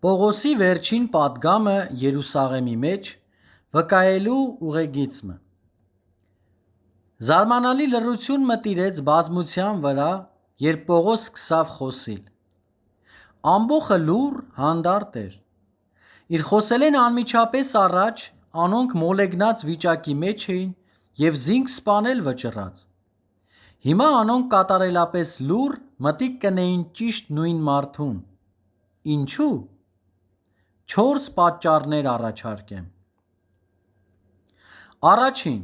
Պողոսի վերջին պատգամը Երուսաղեմի մեջ վկայելու ուղեգիծը։ Զարմանալի լռություն մտիրեց բազմության վրա, երբ Պողոս սկսավ խոսիլ։ Ամբոխը լուռ, հանդարտ էր։ Իր խոսելեն անմիջապես առաջ անոնք մոլեգնած վիճակի մեջ էին և զինք սպանել վճռած։ Հիմա անոնք կատարելապես լուռ մտիկ կնեին ճիշտ նույն մարդուն։ Ինչու՞։ 4 պատճառներ առաջարկեմ։ Առաջին,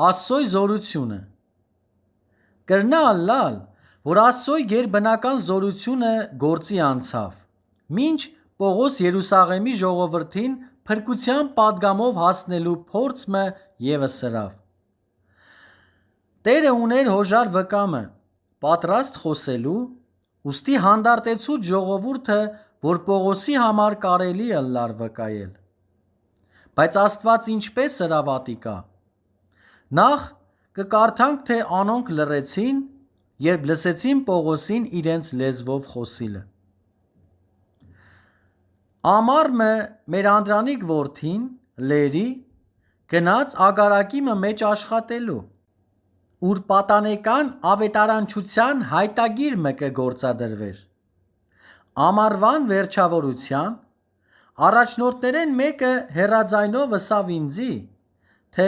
Աստծոյ զորությունը։ Կրնա ըլլալ, որ Աստծոյ գերբնական զորությունը գործի անցավ, մինչ Պողոս Երուսաղեմի ժողովրդին փրկության պատգամով հասնելու փորձը ևս սրավ։ Տերը ուներ հոժար վկամը, պատրաստ խոսելու, ուստի հանդարտեցուց ժողովուրդը, որ Պողոսի համար կարելի ըլլար վկայել։ Բայց Աստված ինչպես սրավատիկա։ Նախ կկարդանք, թե անոնք լռեցին, երբ լսեցին Պողոսին իրենց լեզվով խոսիլը։ Ամառը մեր անդրանիկ որդին Լերի գնաց ագարակի մեջ աշխատելու, ուր պատանեկան ավետարանչության հայտագիր կգործադրվեր։ Ամառվան վերջավորության առաջնորդներեն մեկը հեռաձայնով ըսավ ինձի, թե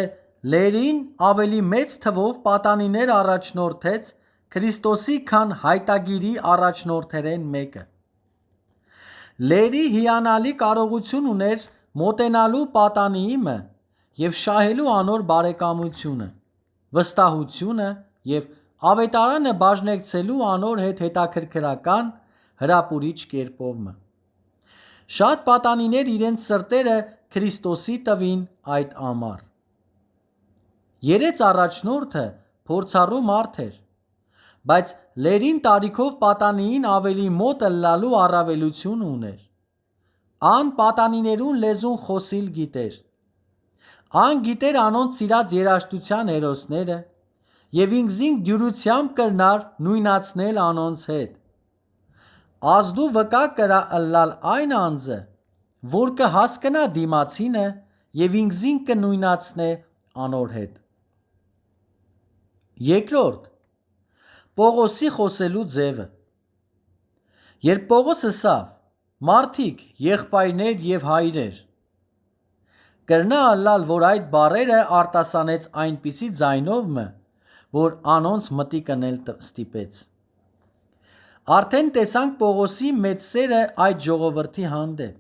Լերին ավելի մեծ թվով պատանիներ առաջնորդեց Քրիստոսի, քան հայտագիրի առաջնորդերեն մեկը։ Լերի հիանալի կարողություն ուներ մոտենալու պատանիիմը և շահելու անոր բարեկամությունը, վստահությունը և ավետարանը բաժնեկցելու անոր հետ հետաքրքրական, հրապուրիչ կերպովը։ Շատ պատանիներ իրենց սրտերը Քրիստոսի տվին այդ ամառ։ Երեց առաջնորդը փորձառու մարդ էր, բայց Լերին տարիքով պատանիին ավելի մոտ ըլլալու առավելություն ուներ։ Ան պատանիներուն լեզուն խոսիլ գիտեր։ Ան գիտեր անոնց սիրած երաժշտության հերոսները և ինքզինք դյուրությամբ կրնար նույնացնել անոնց հետ։ Ազդու վկա կրա ըլլալ այն անձը, որ կհասկնա դիմացինը և ինքզինք կնույնացնե անոր հետ։ Երկրորդ, Պողոսի խոսելու ձևը։ Երբ Պողոս ըսավ. «Մարդիկ, եղբայրներ և հայրեր», կրնա ըլլալ, որ այդ բառերը արտասանեց այնպիսի ձայնովը, որ անոնց մտիկն էլ ստիպեց։ Արդեն տեսանք Պողոսի մեծ սերը այդ ժողովրդի հանդեպ։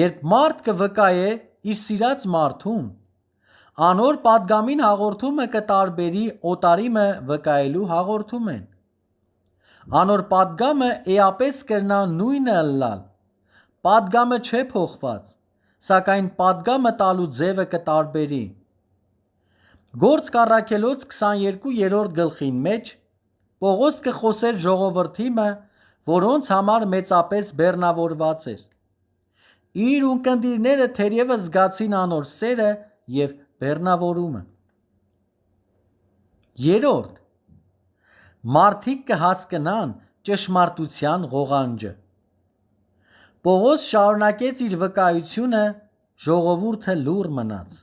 Երբ մարդ կվկայե իր սիրած մարդուն, անոր պատգամին հաղորդումը կտարբերի օտարիմը վկայելու հաղորդումեն։ Անոր պատգամը էապես կրնա նույնը ըլլալ, պատգամը չէ փոխված, սակայն պատգամը տալու ձևը կտարբերի։ Գործք առաքելոց 22-րդ գլխին մեջ Պողոս կխոսեր ժողովրդիմը, որոնց համար մեծապես բեռնավորված էր։ Իր ունկնդիրները թերևս զգացին անոր սերը և բեռնավորումը։ Երրորդ, մարդիկ կհասկնան ճշմարտության ղողանջը։ Պողոս շարունակեց իր վկայությունը, ժողովուրդը լուռ մնաց։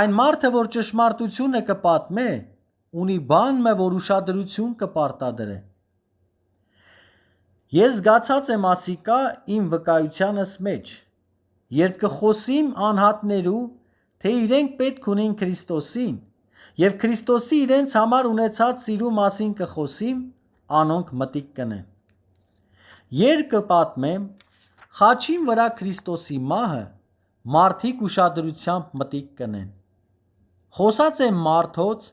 Այն մարդը, որ ճշմարտությունը կպատմե, ունի բան, որ ուշադրություն կպարտադրե։ Ես զգացած եմ ասիկա իմ վկայությանս մեջ, երբ կխոսիմ անհատներու, թե իրենք պետք ունին Քրիստոսին, և Քրիստոսի իրենց համար ունեցած սիրու մասին կխոսիմ, անոնք մտիկ կնեն։ Երբ կպատմեմ խաչին վրա Քրիստոսի մահը, մարդիկ ուշադրությամբ մտիկ կնեն։ Խոսած եմ մարդոց,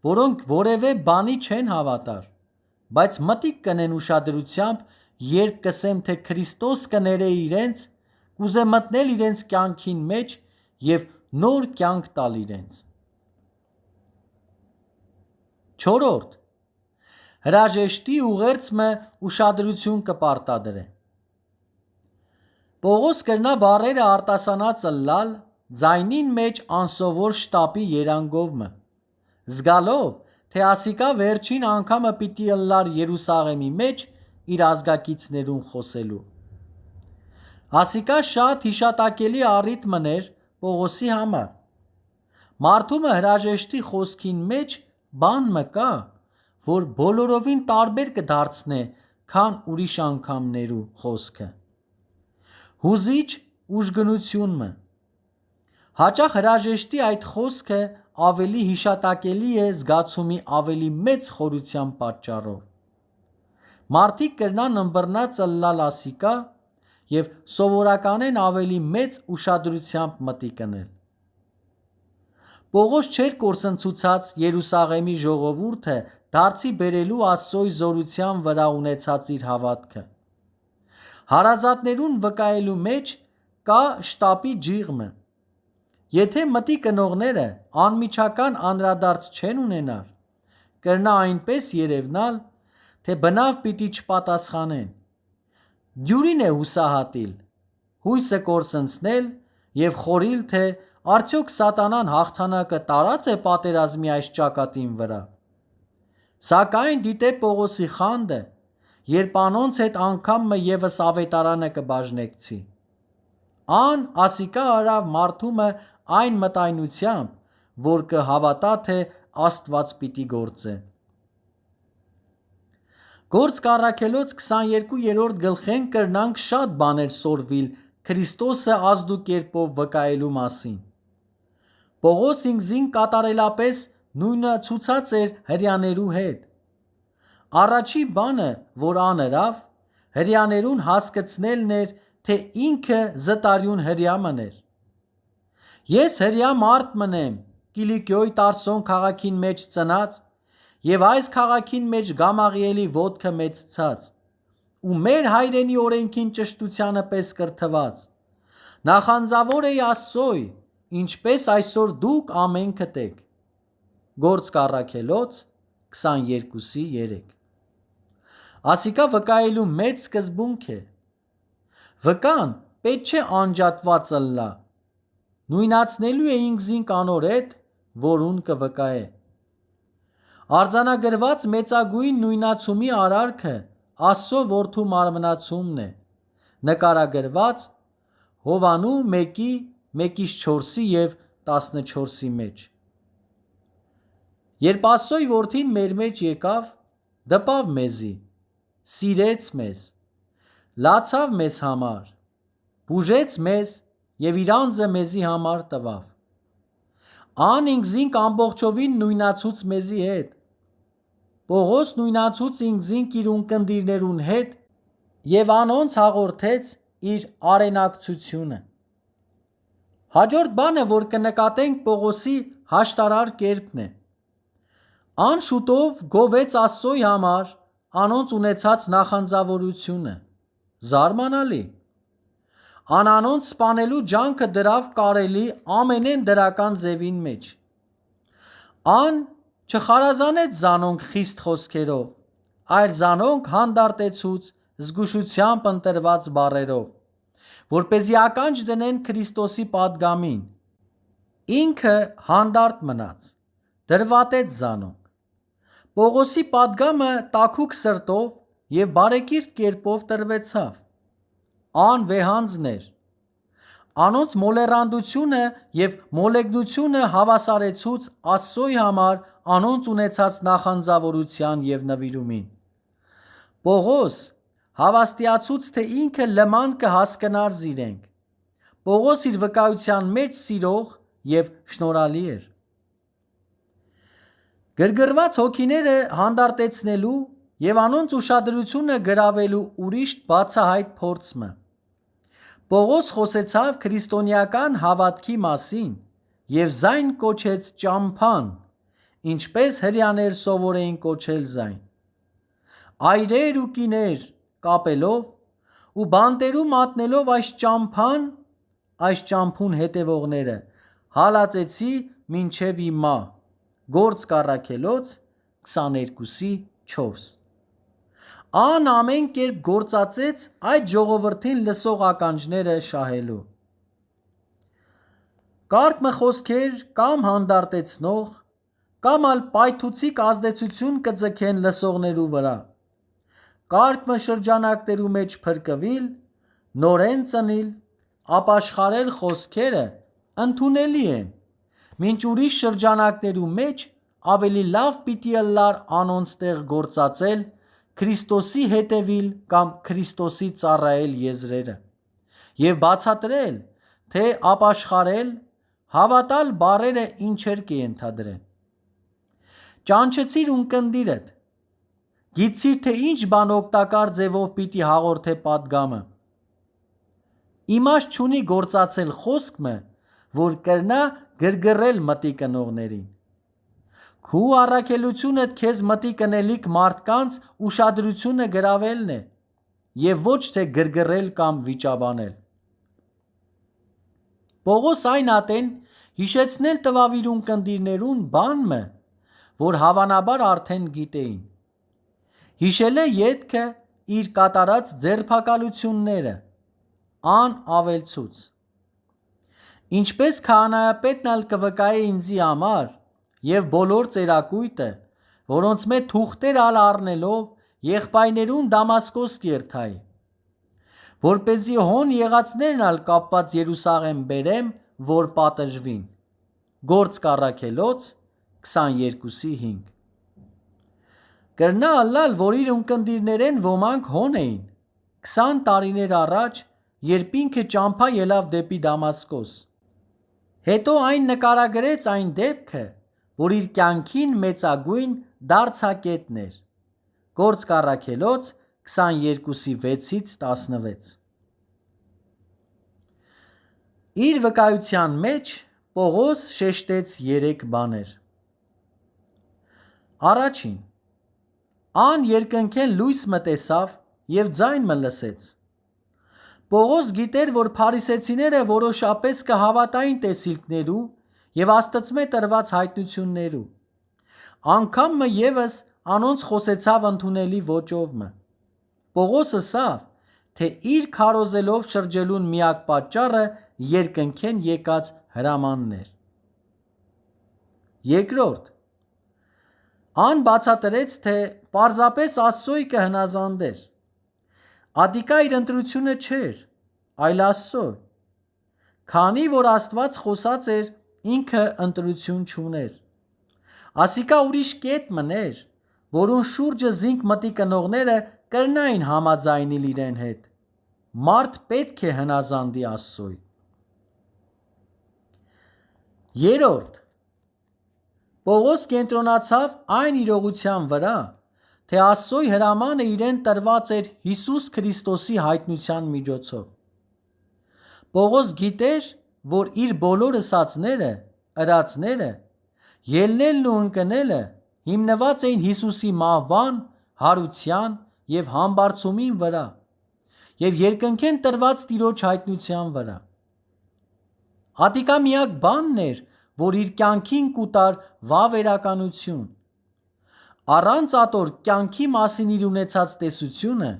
որոնք որևէ բանի չեն հավատար, բայց մտիկ կնեն ուշադրությամբ, երբ կսեմ, թե Քրիստոս կներե իրենց, կուզե մտնել իրենց կյանքին մեջ և նոր կյանք տալ իրենց։ Չորրորդ, հրաժեշտի ուղերձը ուշադրություն կպարտադրե։ Պողոս կրնա բառերը արտասանած ըլլալ ձայնին մեջ անսովոր շտապի երանգովը, զգալով, թե ասիկա վերջին անգամը պիտի ըլլար Երուսաղեմի մեջ իր ազգակիցներուն խոսելու։ Ասիկա շատ հիշատակելի առիթ մներ Պողոսի համար։ Մարդումը հրաժեշտի խոսքին մեջ բան մը կա, որ բոլորովին տարբեր կդարձնե, քան ուրիշ անգամներու խոսքը։ Հուզիչ ուժգնություն մը։ Հաճախ հրաժեշտի այդ խոսքը ավելի հիշատակելի է զգացումի ավելի մեծ խորության պատճառով։ Մարդիկ կրնան ըմբռնած ըլլալ ասիկա և սովորականեն ավելի մեծ ուշադրությամբ մտի կնել։ Պողոս չէր կորսնցուցած Երուսաղեմի ժողովուրդը դարձի բերելու Աստծոյ զորության վրա ունեցած իր հավատքը։ Հարազատներուն վկայելու մեջ կա շտապի ջիղմը։ Եթե մտի կնողները անմիջական անդրադարձ չեն ունենար, կրնա այնպես երևնալ, թե բնավ պիտի չպատասխանեն։ Դյուրին է հուսահատիլ, հույսը կորսնցնել և խորիլ, թե արդյոք սատանան հաղթանակը տարած է պատերազմի այս ճակատին վրա։ Սակայն դիտե Պողոսի խանդը, երբ անոնց հետ անգամ մը ևս ավետարանը կբաժնեկցի։ Ան ասիկա արավ մարդումը այն մտայնությամբ, որ կհավատա, թե Աստված պիտի գործե։ Գործք առաքելոց 22-րդ գլխեն կրնանք շատ բաներ սորվիլ Քրիստոսը ազդուկերպով վկայելու մասին։ Պողոս ինքզին կատարելապես նույնը ցուցած էր հրեաներու հետ։ Առաջի բանը, որ անըրավ, հրեաներուն հասկացնելն էր, թե ինքը զտարյուն հրեա մներ։ Ես հրեա մարդ մնեմ, Կիլիկիոյ Տարսոն քաղաքին մեջ ծնած և այս քաղաքին մեջ Գամաղիելի ոտքը մեծցած ու մեր հայրենի օրենքին ճշտությանը պես կրթված, նախանձավոր էի Աստծոյ, ինչպես այսօր դուք ամենքդ եք։ Գործք առաքելոց 22:3։ Ասիկա վկայելու մեծ սկզբունք է։ Վկան պետք չէ անջատված ըլլա, նույնացնելու է ինքզին կանոր հետ, որուն կվկայե։ Արձանագրված մեծագույն նույնացումի արարքը Աստծո որդու մարմնացումն է, նկարագրված Հովանու 1:1-4 և 14 մեջ։ Երբ Աստծոյ որդին մեր մեջ եկավ, դպավ մեզի, սիրեց մեզ, լացավ մեզ համար, բուժեց մեզ և իր անձը մեզի համար տվավ։ Ան ինքզինք ամբողջովին նույնացուց մեզի հետ։ Պողոս նույնացուց ինքզինք իր ունկնդիրներուն հետ և անոնց հաղորդեց իր արենակցությունը։ Հաջորդ բանը, որ կնկատենք Պողոսի հաշտարար կերպն է։ Ան շուտով գովեց Աստծոյ համար անոնց ունեցած նախանձավորությունը։ Զարմանալի։ Ան անոնց սպանելու ջանքը դրավ կարելի ամենեն դրական ձևին մեջ։ Ան չխարազանեց զանոնք խիստ խոսքերով, այլ զանոնք հանդարտեցուց զգուշությամբ ընտրված բառերով, որպեսզի ականջ դնեն Քրիստոսի պատգամին։ Ինքը հանդարտ մնաց, դրվատեց զանոնք։ Պողոսի պատգամը տաքուկ սրտով և բարեկիրթ կերպով տրվեցավ։ Ան վեհանձն էր։ Անոնց մոլեռանդությունը և մոլեգնությունը հավասարեցուց Աստծոյ համար անոնց ունեցած նախանձավորության և նվիրումին։ Պողոս հավաստիացուց, թե ինքը լման կհասկնար զիրենք։ Պողոս իր վկայության մեջ սիրող և շնորհալի էր։ Գրգռված հոգիները հանդարտեցնելու և անոնց ուշադրությունը գրավելու ուրիշ բացահայտ փորձը։ Պողոս խոսեցավ քրիստոնեական հավատքի մասին և զայն կոչեց ճամփան, ինչպես հրեաներ սովոր էին կոչել զայն։ Այրեր ու կիներ կապելով ու բանտերու մատնելով այս ճամփուն հետևողները հալածեցի մինչև հիմա։ Գործք առաքելոց 22:4։ Ան ամեն կերպ գործածեց այդ ժողովրդին լսող ականջները շահելու։ Կարճ մը խոսքեր կամ հանդարտեցնող, կամ ալ պայթուցիկ ազդեցություն կձգեն լսողներու վրա։ Կարճ մը շրջանակներու մեջ փրկվիլ, նորեն ծնիլ, ապաշխարել խոսքերը ընդունելի են, մինչ ուրիշ շրջանակներու մեջ ավելի լավ պիտի ըլլար անոնց տեղ գործածել, Քրիստոսի հետևիլ կամ Քրիստոսի ծառայել եզրերը եւ բացատրել, թե ապաշխարել, հավատալ բառերը ինչեր կենթադրեն։ Ճանչեցիր ունկնդիրդ, գիտցիր թե ինչ բան օգտակար ձևով պիտի հաղորդե պատգամը։ Իմաստ չունի գործածել խոսքը, որ կրնա գրգռել մտի կնողներին։ Քու առաքելությունդ քեզ մտի կնելիք մարդկանց ուշադրությունը գրավելն է եւ ոչ թե գրգռել կամ վիճաբանել։ Պողոս այն ատեն հիշեցնել տվավ իր ունկնդիրներուն բանմը, որ հավանաբար արդեն գիտեին։ Հիշել է ետքը իր կատարած ձերբակալությունները, ան ավելցուց։ Ինչպես քահանայապետն ալ կվկայի ինձի համար եւ բոլոր ծերակույտը, որոնց մեծ թուղթեր ալ առնելով եղբայրներուն Դամասկոս կերթայի, որպեսզի հոն եղածներն ալ կապված Երուսաղեմ բերեմ, որ պատժվին։ Գործք առաքելոց 22:5 Կրնա ալլալ, որ իր ունկնդիրներեն ոմանք հոն էին 20 տարիներ առաջ, երբ ինքը ճամփա ելավ դեպի Դամասկոս։ Հետո այն նկարագրեց այն դեպքը, որ իր կյանքին մեծագույն դարձակետն էր։ Գործք առաքելոց 22:6-16 Իր վկայության մեջ Պողոս շեշտեց 3 բաներ։ Առաջին, ան երկնքեն լույս մտեսավ եւ ձայն մը լսեց։ Պողոս գիտեր, որ փարիսեցիները որոշապես կհավատային տեսիլքներու եւ Աստծմե տրված հայտնություններու։ Անգամ մը եւս անոնց խոսեցավ ընդունելի ոճով մը։ Պողոսը ասավ, թե իր քարոզելով շրջելուն միակ պատճառը երկնքեն եկած հրամանն էր։ Երկրորդ, ան բացատրեց, թե պարզապես Աստծոյ կհնազանդեր։ Ադիկա իր ընտրությունը չէր, այլ Աստծո։ Քանի որ Աստված խոսած էր, ինքը ընտրություն չուներ։ Ասիկա ուրիշ կետ մներ, որուն շուրջը զինք մտի կնողները կրնային համաձայնիլ իրեն հետ։ Մարդ պետք է հնազանդի Աստծոյ։ Երորդ, Պողոս կենտրոնացավ այն իրողության վրա, թե Աստծոյ հրամանը իրեն տրված էր Հիսուս Քրիստոսի հայտնության միջոցով։ Պողոս գիտեր, որ իր բոլոր ըսածները, ըրածները, ելնելն ու ընկնելը հիմնված էին Հիսուսի մահվան, հարության եւ համբարձումին վրա եւ երկնքեն տրված Տիրոջ հայտնության վրա։ Ադիկա միակ բանն էր, որ իր կյանքին կուտար վավերականություն։ Առանց ատոր կյանքի մասին իր ունեցած տեսությունը,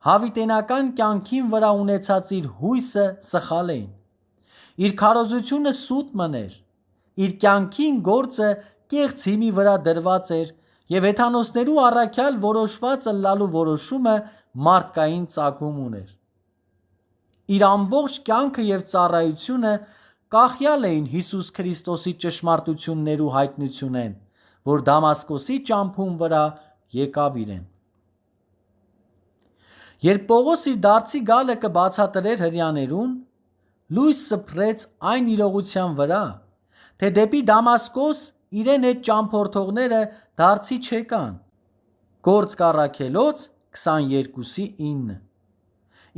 հավիտենական կյանքին վրա ունեցած իր հույսը սխալ էին։ Իր քարոզությունը սուտ մներ, իր կյանքին գործը կեղծ հիմի վրա դրված էր եւ հեթանոսներու առաքյալ որոշված ըլլալու որոշումը մարդկային ծագում ուներ։ Իր ամբողջ կյանքը եւ ծառայությունը կախյալ էին Հիսուս Քրիստոսի ճշմարտություններու հայտնությունեն, որ Դամասկոսի ճամփուն վրա եկավ իրեն։ Երբ Պողոս իր դարձի գալը կբացատրեր հրյաներուն, լույս սփռեց այն իրողության վրա, թե դեպի Դամասկոս իրեն հետ ճամփորդողները դարձի չեկան։ Գործք առաքելոց 22:9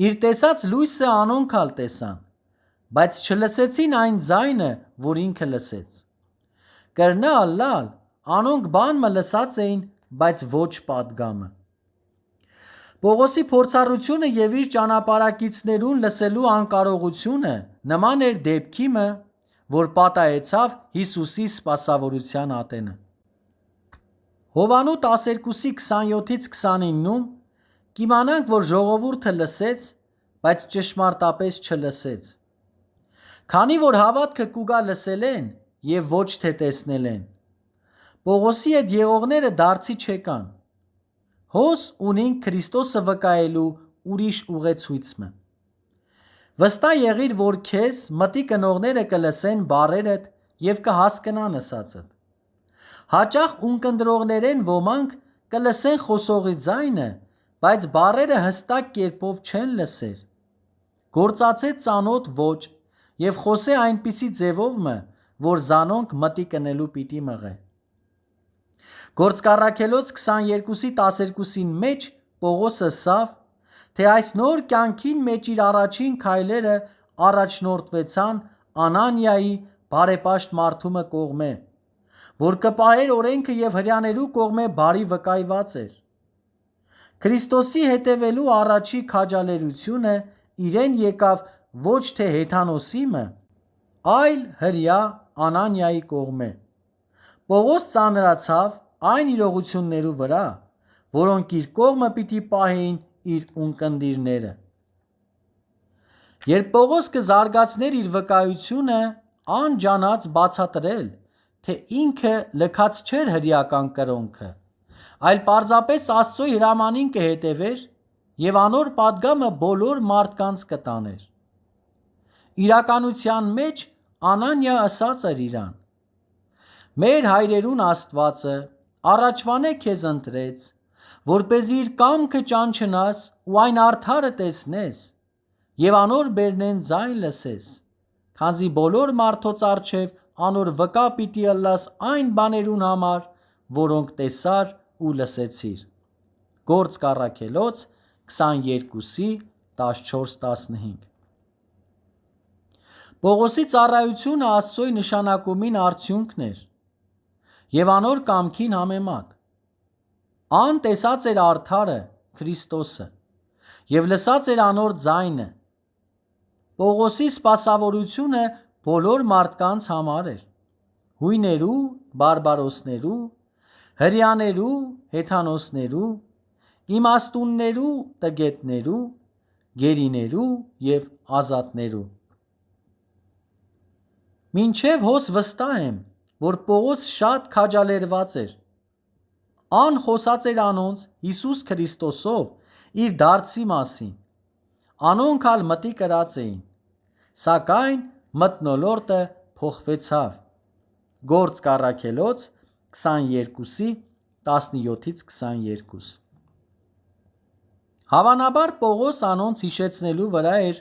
Իր տեսած լույսը անոնք ալ տեսան, բայց չլսեցին այն ձայնը, որ ինքը լսեց։ Կրնա ալլալ, անոնք բան մը լսած էին, բայց ոչ պատգամը։ Պողոսի փորձառությունը եւ իր ճանապարհակիցներուն լսելու անկարողությունը նման էր դեպքի մը, որ պատահեցավ Հիսուսի սպասավորության ատենը։ Հովանու 12:27-29-ում կիմանանք, որ ժողովուրդը լսեց, բայց ճշմարտապես չլսեց։ Քանի որ հավատքը կուգա լսել են եւ ոչ թե տեսնել են, Պողոսի հետ եղողները դարձի չեկան։ Հոս ունին Քրիստոսը վկայելու ուրիշ ուղեցույցը։ Վստահ եղիր, որ քեզ մտի կնողները կլսեն բառերդ եւ կհասկնան ըսածդ։ Հաճախ ունկնդրողներեն ոմանք կլսեն խոսողի ձայնը, բայց բառերը հստակ կերպով չեն լսեր։ Գործացե ծանոթ ոչ եւ խոսե այնպիսի ձևով մը, որ զանոնք մտի կնելու պիտի մղե։ Գործկառաքելոց 22:12-ին մեջ Պողոսը ասավ, թե այս նոր կյանքին մեջ իր առաջին քայլերը առաջնորդվեցան Անանիայի բարեպաշտ մարդումը կողմէ, որ կպահեր օրենքը եւ հրյաներու կողմէ բարի վկայված էր։ Քրիստոսի հետևելու առաջի քաջալերությունը իրեն եկավ ոչ թե Հեթանոսիմը, այլ հրյա Անանիայի կողմէ։ Պողոս ծանրացավ այն իրողություններու վրա, որոնք իր կողմը պիտի պահեին իր ունկնդիրները։ Երբ Պողոս կզարգացներ իր վկայությունը, անջանած բացատրել, թե ինքը լքած չէր հրեական կրոնքը, այլ պարզապես Աստծո հրամանին կհետևեր եւ անոր պատգամը բոլոր մարդկանց կտաներ։ Իրականության մեջ Անանիա ասաց էր իրան. «Մեր հայրերուն Աստվածը առաջվանե քեզ ընտրեց, որպեսզի իր կամքը ճանչնաս ու այն արդարը տեսնես եւ անոր բերնեն ձայն լսես, քանզի բոլոր մարդոց առջև անոր վկա պիտի ըլլաս այն բաներուն համար, որոնք տեսար ու լսեցիր»։ Գործք առաքելոց 22:14-15։ Պողոսի ծառայությունը Աստծոյ նշանակումին արդյունքն էր եւ անոր կամքին համեմատ։ Ան տեսած էր արդարը Քրիստոսը եւ լսած էր անոր ձայնը։ Պողոսի սպասավորությունը բոլոր մարդկանց համար էր՝ հույներու, բարբարոսներու, հրյաներու, հեթանոսներու, իմաստուններու, տգետներու, գերիներու եւ ազատներու։ Մինչև հոս վստահ եմ, որ Պողոս շատ քաջալերված էր։ Ան խոսած էր անոնց Հիսուս Քրիստոսով իր դարձի մասին։ Անոնք ալ մտի կրած էին, սակայն մթնոլորտը փոխվեցավ։ Գործք առաքելոց 22:17-22։ Հավանաբար Պողոս անոնց հիշեցնելու վրա էր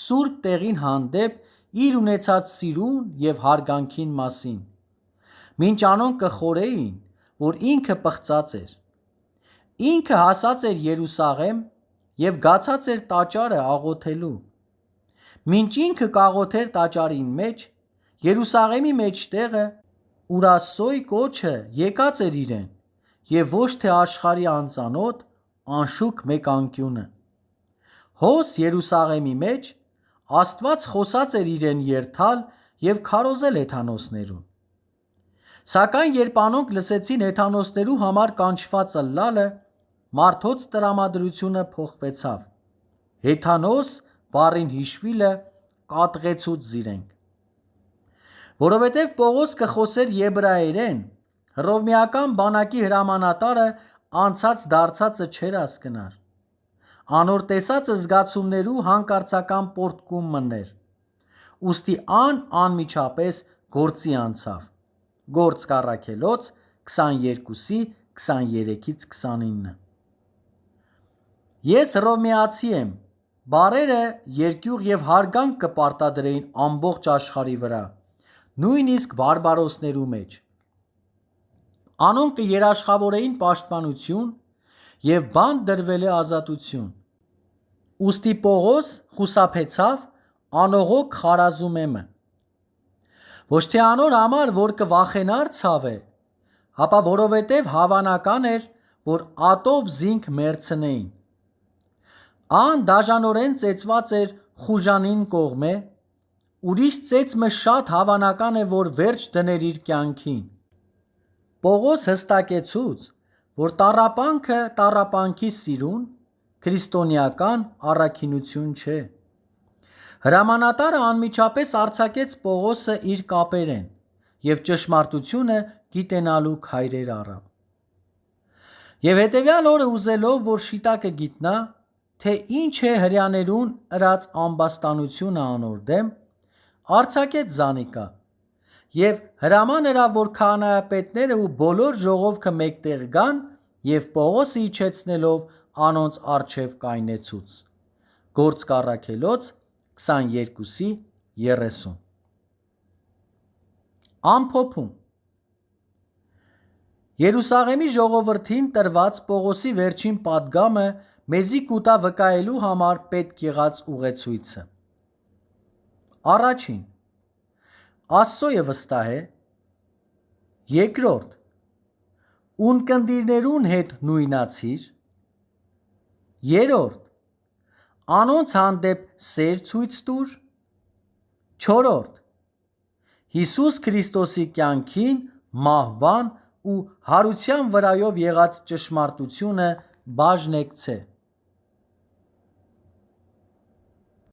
սուրբ տեղին հանդեպ իր ունեցած սիրուն եւ հարգանքին մասին, մինչ անոնք կխորեին, որ ինքը պղծած էր։ Ինքը հասած էր Երուսաղեմ եւ գացած էր տաճարը աղոթելու։ Մինչ ինքը կաղոթեր տաճարին մեջ, Երուսաղեմի մեջտեղը Ուրասոյ կոչը եկած էր իրեն եւ ոչ թե աշխարհի անծանոթ անշուք մեկ անկյունը։ Հոս Երուսաղեմի մեջ Աստված խոսած էր իրեն երթալ եւ քարոզել հեթանոսներուն։ Սակայն երբ անոնք լսեցին հեթանոսներու համար կանչված ըլլալը, մարդոց տրամադրությունը փոխվեցավ։ Հեթանոս բառին հիշվիլը կատղեցուց զիրենք։ Որովհետև Պողոս կխոսեր եբրայերեն, հռովմեական բանակի հրամանատարը անցած դարձածը չէր հասկնար։ Անոր տեսած զգացումներու հանկարծական պորտկում մներ։ Ուստի անմիջապես գործի անցավ։ Գործք առաքելոց 22:23-29։ Ես հռովմեացի եմ, բառերը երկյուղ եւ հարգանք կպարտադրեին ամբողջ աշխարհի վրա, նույնիսկ բարբարոսներու մեջ։ Անոնք կերաշխավորեին պաշտպանություն եւ բանտ դրվելը ազատություն։ Ուստի Պողոս խուսափեցավ անողոք խարազումեմը։ Ոչ թե անոր համար, որ կվախենար ցավը, հապա որովհետև հավանական էր, որ ատով զինք մերցնեին։ Ան դաժանորեն ծեծված էր խուժանին կողմէ, ուրիշ ծեծմը շատ հավանական է, որ վերջ դներ իր կյանքին։ Պողոս հստակեցուց, որ տառապանքը տառապանքի սիրուն, քրիստոնեական առաքինություն չէ։ Հրամանատարը անմիջապես արձակեց Պողոսը իր կապերեն եւ ճշմարտությունը գիտենալու քայլեր առավ։ Եվ հետեւյալ օրը ուզելով, որ շիտակը գիտնա, թե ինչ է հրյաներուն ըրած ամբաստանությունը անոր դեմ, արձակեց Զանիկա եւ հրաման ըրավ, որ քահանայապետները ու բոլոր ժողովքը մեկտեղ գան եւ Պողոսը իջեցնելով անոնց առջև կայնեցուց։ Գործք առաքելոց 22:30 Ամփոփում Երուսաղեմի ժողովրդին տրված Պողոսի վերջին պատգամը մեզի կուտա վկայելու համար պետք եղած ուղեցույցը։ Առաջին. Աստծոյը վստահ է։ Երկրորդ. ունկնդիրներուն հետ նույնացիր։ Երրորդ. անոնց հանդեպ սեր ցույց տուր։ Չորրորդ. Հիսուս Քրիստոսի կյանքին, մահվան ու հարության վրայով եղած ճշմարտությունը բաժնեկցե։